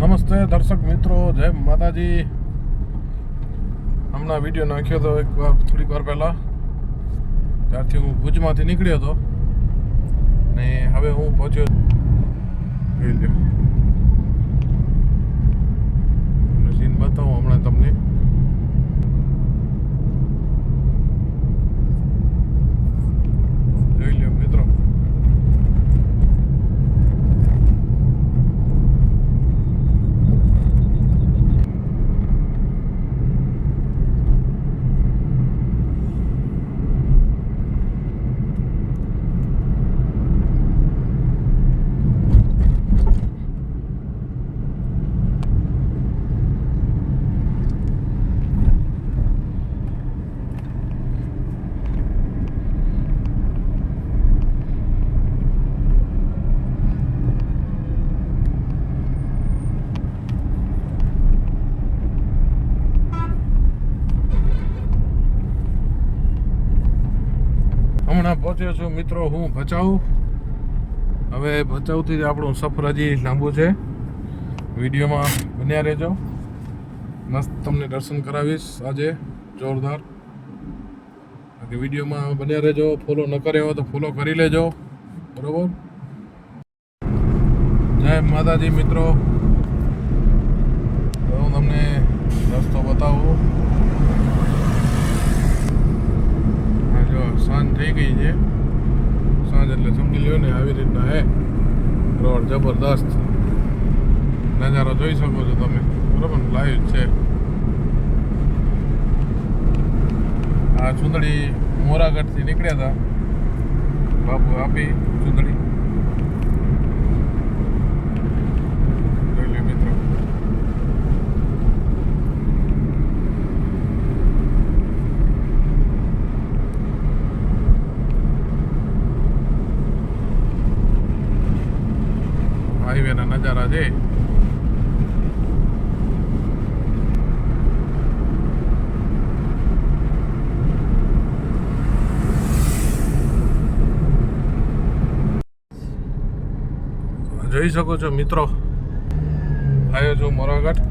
નમસ્તે દર્શક મિત્રો, જય માતાજી. હમણાં વિડીયો નાખ્યો હતો થોડીક વાર પહેલાં. ત્યારથી હું ભુજમાંથી નીકળ્યો હતો ને હવે હું પહોંચ્યો. જોઈ લો, સીન બતાવું હમણાં તમને. જોઈ લો મિત્રો, હમણાં પહોંચ્યો છું મિત્રો હું ભચાઉ. હવે ભચાઉથી આપણું સફર હજી લાંબુ છે. વિડીયોમાં બન્યા રહેજો, મસ્ત તમને દર્શન કરાવીશ આજે જોરદાર. વિડીયોમાં બન્યા રહેજો. ફોલો ન કર્યો હોય તો ફોલો કરી લેજો, બરોબર. જય માતાજી મિત્રો, હું તમને રસ્તો બતાવું. સાંજ થઈ ગઈ છે. સાંજ એટલે સમજી લ્યો ને આવી રીતના હે રોડ. જબરદસ્ત નજારો જોઈ શકો છો તમે, બરાબર. લાઈવ છે આ ચૂંદડી. મોરાગઢથી નીકળ્યા હતા બાપુ આપી ચૂંદડી. જોઈ લે મિત્રો, હાઈવેના નજારા છે. જોઈ શકો છો મિત્રો, આવ્યો છું મોરાગઢ.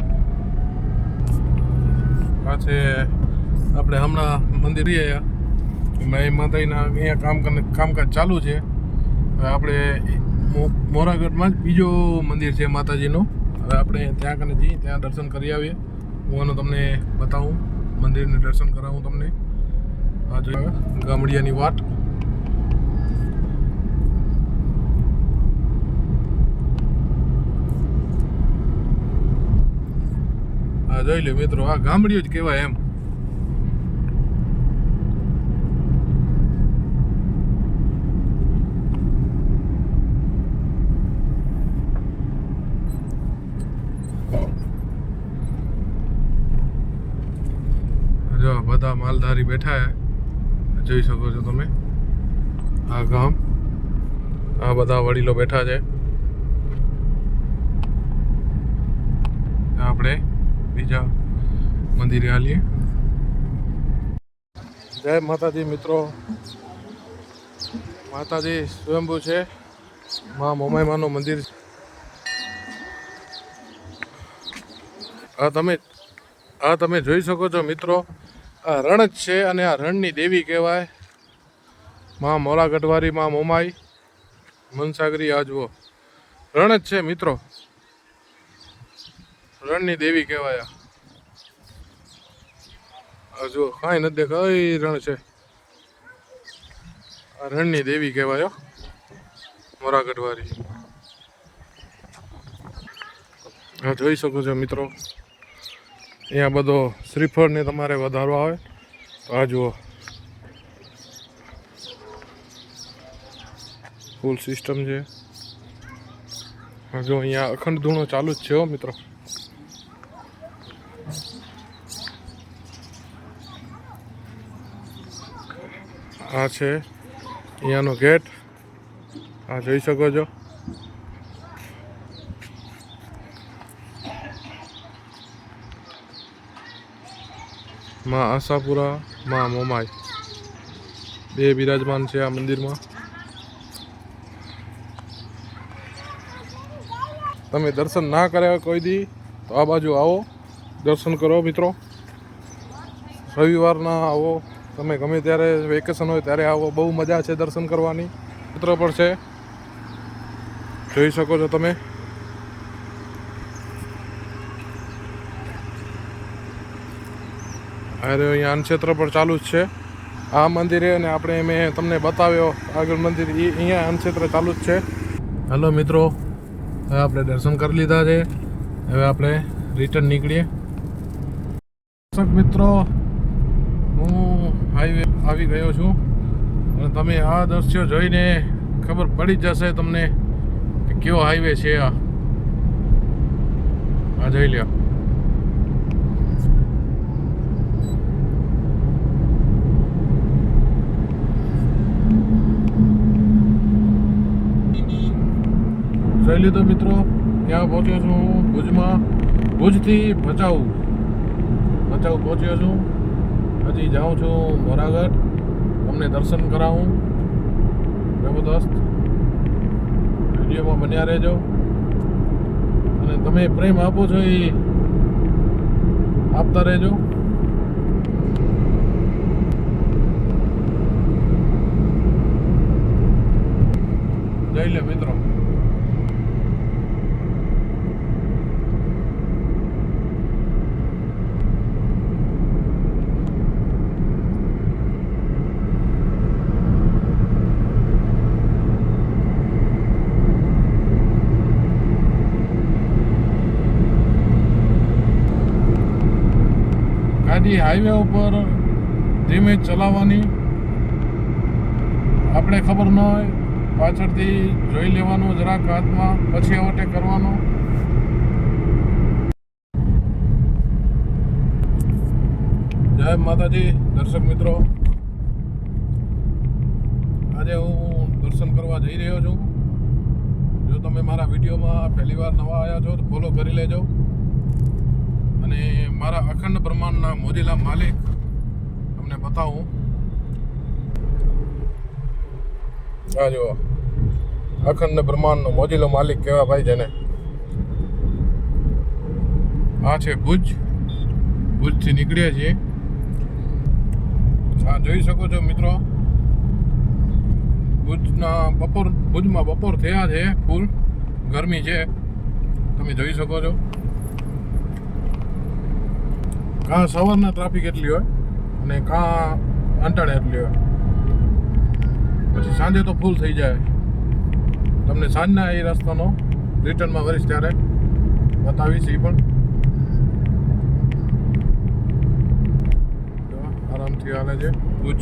આ છે આપણે હમણાં મંદિર આવ્યા માતાજીના. અહીંયા કામકાજ ચાલુ છે. હવે આપણે મોરાગઢમાં જ બીજો મંદિર છે માતાજીનું. હવે આપણે ત્યાં કને જઈએ, ત્યાં દર્શન કરી આવીએ. હું આનું તમને બતાવું, મંદિરને દર્શન કરાવું તમને. આ જોઈએ ગામડિયાની વાટ. આ જોઈ લો મિત્રો, આ ગામડિયું જ કહેવાય એમ. જો બધા માલધારી બેઠા હે, જોઈ શકો છો તમે. આ ગામ, આ બધા વડીલો બેઠા છે. આપણે બીજા મંદિરે હાલીએ. જય માતાજી મિત્રો. માતાજી સ્વયંભૂ છે. મા મોમાઈમાનું મંદિર. આ તમે જોઈ શકો છો મિત્રો, આ રણ જ છે અને આ રણની દેવી કહેવાય. મા મોરાગઢવારી, મા મોમાઈ, મનસાગરી. આ જુઓ, રણ જ છે મિત્રો, રણની દેવી કહેવાય. આ જુઓ, કાંઈ નથી દેખાય, રણ છે. આ રણની દેવી કહેવાય મોરાગઢવારી. હા, જોઈ શકો છો મિત્રો. અહીંયા બધો શ્રીફળને તમારે વધારવા હોય તો આ જુઓ, ફૂલ સિસ્ટમ છે. જો અહીંયા અખંડ ધૂણો ચાલુ જ છે મિત્રો. આ છે અહીંયાનો ગેટ. આ જોઈ શકો છો. માં આશાપુરા, માં મોમાઈ બે બિરાજમાન છે આ મંદિરમાં. તમે દર્શન ના કર્યા કોઈ દી તો આ બાજુ આવો, દર્શન કરો મિત્રો. રવિવારના આવો, તમે ગમે ત્યારે વેકેશન હોય ત્યારે આવો, બહુ મજા છે દર્શન કરવાની. ચિત્ર પણ છે, જોઈ શકો છો તમે. અરે અહીંયા અન્નક્ષેત્ર પણ ચાલુ જ છે. આ મંદિરે અને આપણે મેં તમને બતાવ્યો આગળ મંદિર, એ અહીંયા અન્નક્ષેત્ર ચાલુ જ છે. હલો મિત્રો, હવે આપણે દર્શન કરી લીધા છે. હવે આપણે રિટર્ન નીકળીએ. દર્શક મિત્રો, હું હાઈવે આવી ગયો છું અને તમે આ દ્રશ્યો જોઈને ખબર પડી જશે તમને કે કેવો હાઈવે છે. આ જોઈ લ્યો. જોઈ લીધો મિત્રો, ત્યાં પહોંચ્યો છું હું ભુજમાં. ભુજથી ભચાઉ પહોંચ્યો છું. હજી જાઉં છું મોરાગઢ, તમને દર્શન કરાવું. જબરદસ્ત, વિડીયોમાં બન્યા રહેજો અને તમે પ્રેમ આપો છો એ આપતા રહેજો. જઈ લે મિત્રો. ગાડી હાઈવે ઉપર ધીમે ચલાવવાની, આપણે ખબર ન હોય પાછળથી જોઈ લેવાનું જરાક હાથમાં, પછી ઓવરટેક કરવાનો. જય માતાજી દર્શક મિત્રો, આજે હું દર્શન કરવા જઈ રહ્યો છું. જો તમે મારા વિડીયોમાં પહેલી વાર નવા આવ્યા છો તો ફોલો કરી લેજો અને મારા અખંડ બ્રહ્માંડના મોજીલા માલિક તમને બતાવું. આ જો અખંડ બ્રહ્માંડનો મોજીલો માલિક કહેવા ભાઈ જેને. આ છે ભુજથી નીકળ્યા છીએ. આ જોઈ શકો છો મિત્રો, ભુજમાં બપોર થયા છે, ફૂલ ગરમી છે, તમે જોઈ શકો છો. કાં સવારના ટ્રાફિક એટલી હોય અને કાં અંટાળે એટલી હોય, પછી સાંજે તો ફૂલ થઈ જાય. તમને સાંજના એ રસ્તાનો રિટર્નમાં વરીશ ત્યારે બતાવીશ. એ પણ આરામથી હાલે છે ભુજ.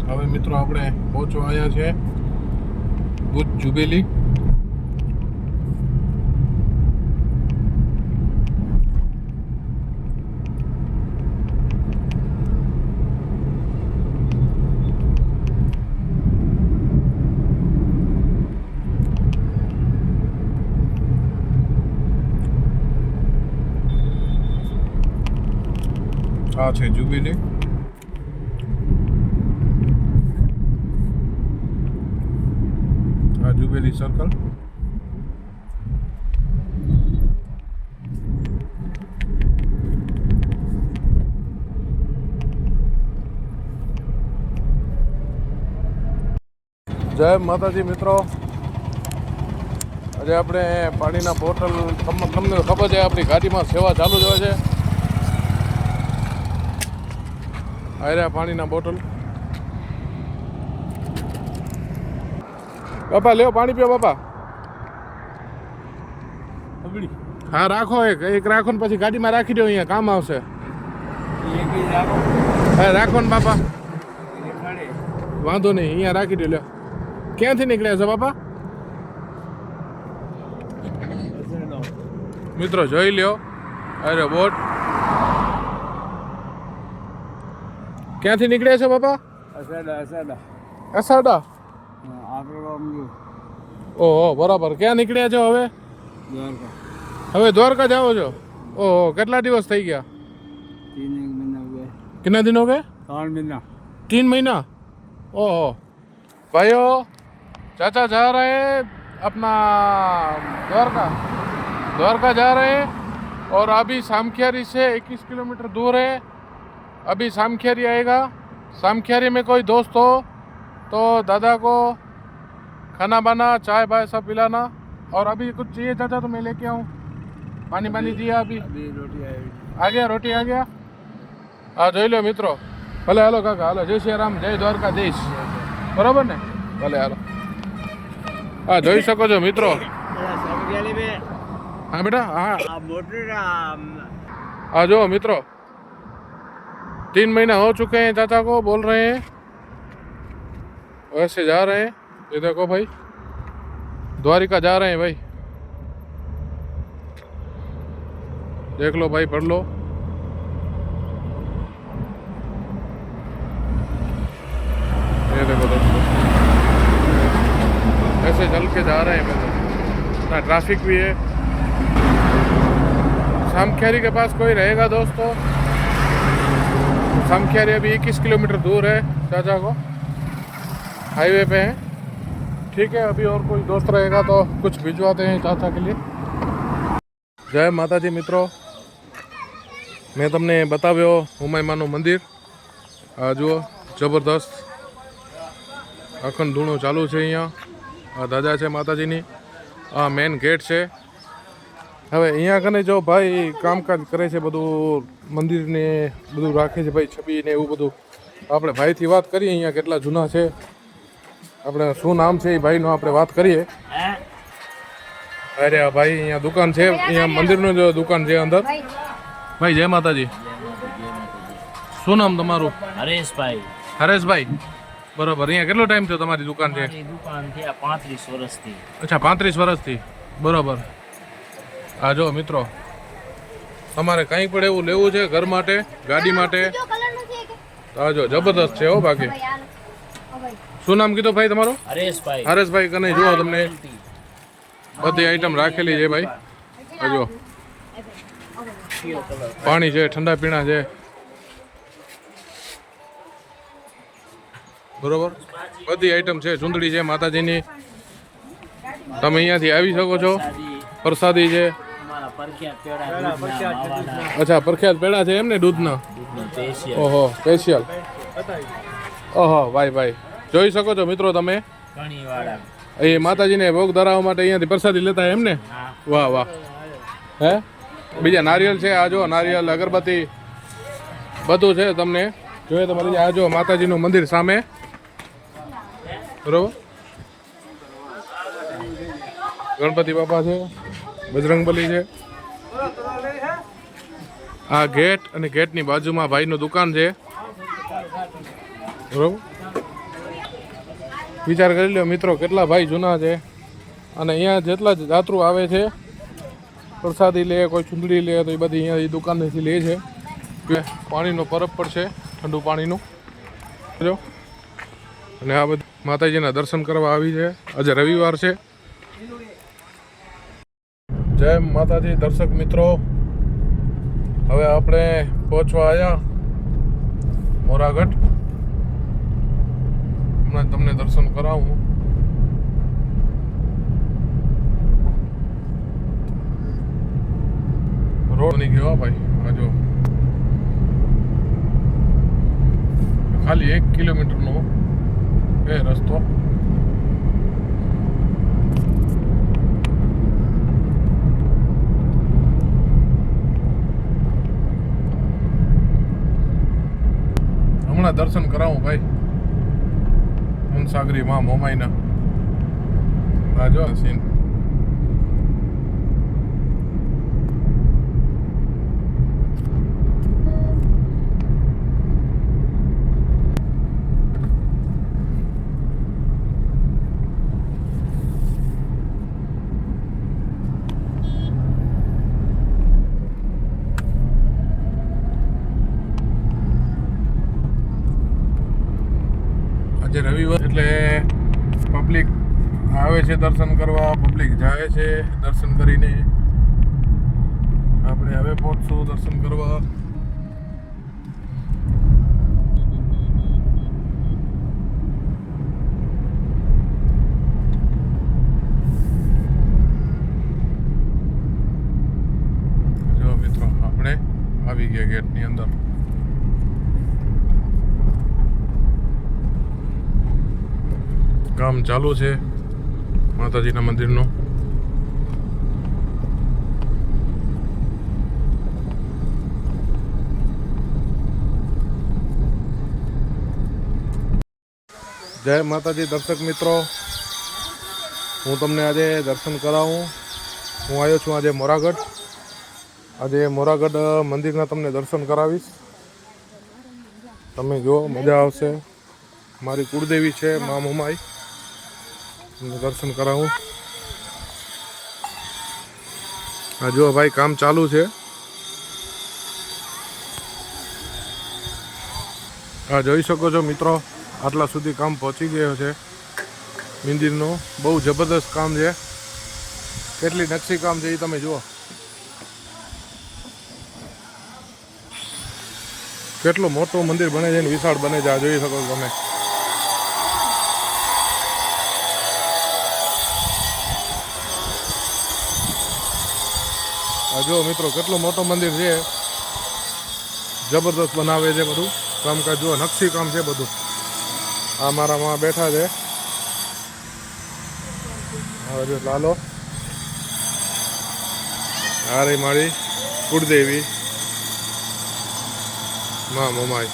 હવે મિત્રો આપણે પહોંચવા આવ્યા છે ભુજ જુબેલી. આ છે જુબેલી. Jubilee circle. જય માતાજી મિત્રો, આજે આપણે પાણીના બોટલ, તમને ખબર છે આપણી ગાડીમાં સેવા ચાલુ જ હોય છે. આ પાણીના બોટલ. બાપા લ્યો પાણી પીઓ બાપા. હા રાખો, એક રાખો ને પછી ગાડીમાં રાખી દો, અહીંયા કામ આવશે. હા રાખો ને બાપા, વાંધો નહીં, અહીંયા રાખી દો. લ્યો, ક્યાંથી નીકળ્યા છો બાપા? મિત્રો જોઈ લ્યો, અરે બોટ ક્યાંથી નીકળ્યા છો બાપા? અસાડા. ઓહો બરાબર. ક્યાં નીકળ્યા છો હવે? હવે દ્વારકા જાઓ છો? ઓહો કેટલા દિવસ થઈ ગયા? 3 महीना हो गया। कितना दिन हो गए? 3 महीना। 3 महीना। ओहो भाइयों, चाचा जा रहे हैं अपना द्वारका, द्वारका जा रहे हैं और अभी सामखियारी से 21 किलोमीटर दूर है। अभी सामखियारी आएगा। सामखियारी में कोई दोस्त हो तो दादा को खाना बाना चाय बाय सब पिलाना। और अभी कुछ चाहिए चाचा तो मैं लेके आऊँ? पानी पानी दिया अभी? अभी रोटी आई। आ गया? रोटी आ गया? હા જોઈ લો મિત્રો. ભલે હાલો કાકા, હાલો. જય શ્રી રામ, જય દ્વારકાધીશ. બરાબર ને? ભલે હાલો. હા જોઈ શકો છો મિત્રો. हाँ बेटा, हाँ हाँ जो मित्रों 3 महीना हो चुके हैं चाचा को, बोल रहे हैं वैसे जा रहे हैं। ये देखो भाई, द्वारिका जा रहे हैं भाई, देख लो भाई, पढ़ लो। ये देखो दोस्तों, ऐसे चल के जा रहे हैं मतलब, ना ट्रैफिक भी है। सामखियारी के पास कोई रहेगा दोस्तों? सामखियारी अभी 21 किलोमीटर दूर है चाचा को, हाईवे पे है। ठीक है, अभी और कोई दोस्त रहेगा तो कुछ भिजवाते हैं चाचा के लिए। जय माताजी मित्रों, मैं तमने बताव्यो उमाईमाનું મંદિર। આ જુઓ જબરદસ્ત અખંડ ધૂણો ચાલુ છે અહીંયા। આ ધજા છે માતાજીની, આ મેન ગેટ છે। હવે અહીંયા કને જો ભાઈ કામકાજ કરે છે, બધું મંદિરને બધું રાખે છે ભાઈ, છબી ને એવું બધું। આપણે ભાઈથી વાત કરીએ અહીંયા કેટલા જૂના છે, આપણે શું નામ છે એ ભાઈનો આપણે વાત કરીએ। અરે ભાઈ અહીંયા દુકાન છે, અહીંયા મંદિરનું જો દુકાન છે અંદર। ભાઈ જય માતાજી, શું નામ તમારું? હરેશભાઈ। હરેશભાઈ, બરોબર। અહીંયા કેટલો ટાઈમ થયો તમારી દુકાન છે? દુકાન છે 35 વર્ષથી। અચ્છા 35 વર્ષથી, બરોબર। આ જો મિત્રો, તમારે કંઈ પણ એવું લેવું છે ઘર માટે, ગાડી માટે, આ જો જબરદસ્ત છે હો। બાકી શું નામ કીધું ભાઈ તમારું? હરેશભાઈ। હરેશભાઈ કને જુઓ તમને બધી આઈટમ રાખેલી છે ભાઈ। આ જો પાણી છે, ઠંડા પીણા છે, બરોબર। બધી આઈટમ છે, ચૂંદડી છે માતાજીની, તમે અહીંયાથી આવી શકો છો। પ્રસાદી છે, અચ્છા પ્રખ્યાત પેડા છે એમને દૂધના? ઓહો સ્પેશિયલ, ઓહો ભાઈ ભાઈ જોઈ શકો છો મિત્રો તમે। એ માતાજીને ભોગ ધરાવવા માટે અહીંયાથી પ્રસાદી લેતા એમ ને? વાહ વાહ। હે બીજા નારિયેલ છે, આ જો નારિયેલ, અગરબત્તી બધું છે તમને જોઈએ તમારી। આ જો માતાજીનું મંદિર સામે, બરોબર। ગણપતિ બાપા છે, બજરંગબલી છે। આ ગેટ અને ગેટની બાજુમાં ભાઈનું દુકાન છે, બરોબર। વિચાર કરી લો મિત્રો કેટલા ભાઈ જૂના છે। અને અહીંયા જેટલા જાત્રુ આવે છે, પ્રસાદી લે, કોઈ ચૂંદડી લે, તો એ બધી અહીંયા દુકાનેથી લે છે। પાણીનો પરબ પણ છે, ઠંડુ પાણીનું જો। અને આ બધું માતાજીના દર્શન કરવા આવી છે। આજે રવિવાર છે। જય માતાજી દર્શક મિત્રો, હવે આપણે પહોંચવા આવ્યા મોરાગઢ। હમણાં તમને દર્શન કરાવું। રોડ બની ગયો ભાઈ, આ જો ખાલી 1 કિલોમીટરનો એ રસ્તો। હમણાં દર્શન કરાવું ભાઈ મનસાગરી માં મોમાઈના। આ જો સીન, આજે રવિવાર એટલે પબ્લિક આવે છે દર્શન કરવા, પબ્લિક જાય છે દર્શન કરીને. આપણે હવે પહોંચશું દર્શન કરવા. જો મિત્રો આપણે આવી ગયા ગેટની અંદર. કામ ચાલુ છે માતાજીના મંદિરનું. જય માતાજી દર્શક મિત્રો, હું તમને આજે દર્શન કરાવું. હું આવ્યો છું આજે મોરાગઢ. આજે મોરાગઢ મંદિરના તમને દર્શન કરાવીશ. તમે જો મજા આવશે. મારી કુળદેવી છે મા મોમાઈ, તમને દર્શન કરાવું. હા જો ભાઈ કામ ચાલુ છે. હા જોઈ શકો છો મિત્રો, આટલા સુધી કામ પહોંચી ગયો છે મંદિરનું. બહુ જબરદસ્ત કામ છે. કેટલી નકશી કામ છે એ તમે જુઓ. કેટલું મોટું મંદિર બને છે ને વિશાળ બને છે. આ જોઈ શકો છો તમે. આ જો મિત્રો કેટલું મોટું મંદિર છે. જબરદસ્ત બનાવે છે બધું કામકાજ. જુઓ નકશી કામ છે બધું. આ મારા માં બેઠા છે. હવે લાલો આ રહી મારી કુળદેવી મા મોમાઈ.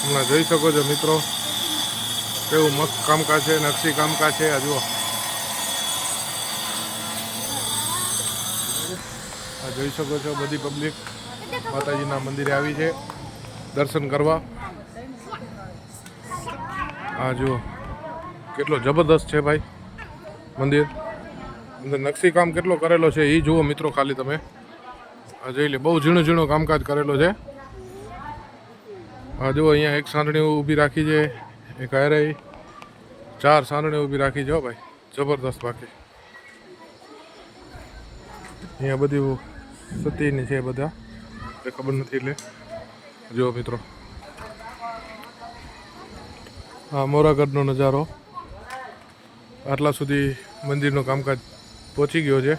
હમણાં જોઈ શકો છો મિત્રો કેવું મસ્ત કામકાજ છે, નકશી કામકાજ છે. આ જુઓ, આ જોઈ શકો છો બધી પબ્લિક માતાજીના મંદિરે આવી છે દર્શન કરવા. આ જુઓ કેટલો જબરદસ્ત છે ભાઈ મંદિર. અંદર નકશી કામ કેટલો કરેલો છે એ જુઓ મિત્રો ખાલી તમે. આ જોઈ લે, બહુ ઝીણું ઝીણું કામકાજ કરેલો છે. આ જુઓ અહીંયા એક સાંડણી ઊભી રાખી છે, એક હારે 4 સાંડણી ઊભી રાખી છે ભાઈ. જબરદસ્ત. બાકી અહીંયા બધી સતીની છે બધા, એ ખબર નથી એટલે. જુઓ મિત્રો આ મોરાગઢનો નજારો. આટલા સુધી મંદિરનું કામકાજ પહોંચી ગયો છે.